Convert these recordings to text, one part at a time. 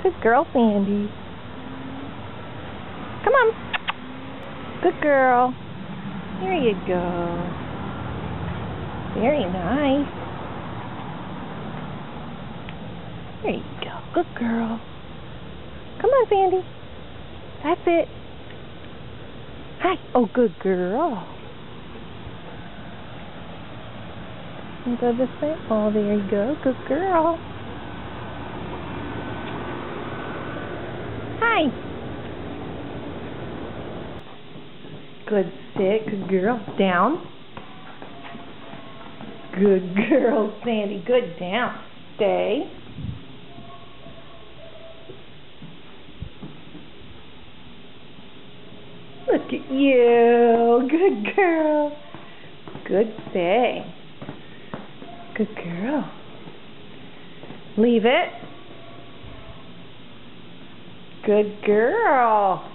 Good girl, Sandy. Come on. Good girl. There you go. Very nice. There you go. Good girl. Come on, Sandy. That's it. Hi. Oh, good girl. And go this way. Oh, there you go. Good girl. Hi. Good sit. Good girl. Down. Good girl, Sandy. Good down. Stay. Look at you. Good girl. Good stay. Good girl. Leave it. Good girl.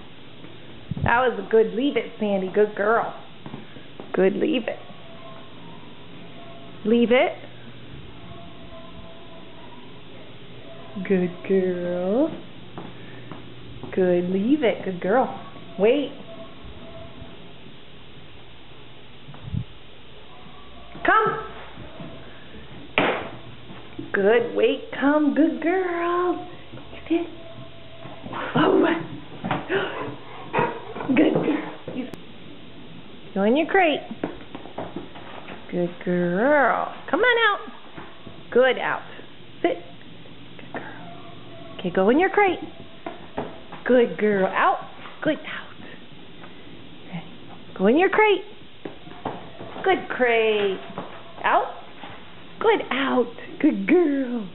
That was a good leave it, Sandy. Good girl. Good leave it. Leave it. Good girl. Good leave it. Good girl. Wait. Come. Good. Wait. Come. Good girl. Sit. Oh. Good girl. Go in your crate. Good girl. Come on out. Good out. Sit. Good girl. Okay, go in your crate. Good girl. Out. Good out. Okay. Go in your crate. Good crate. Out. Good out. Good girl.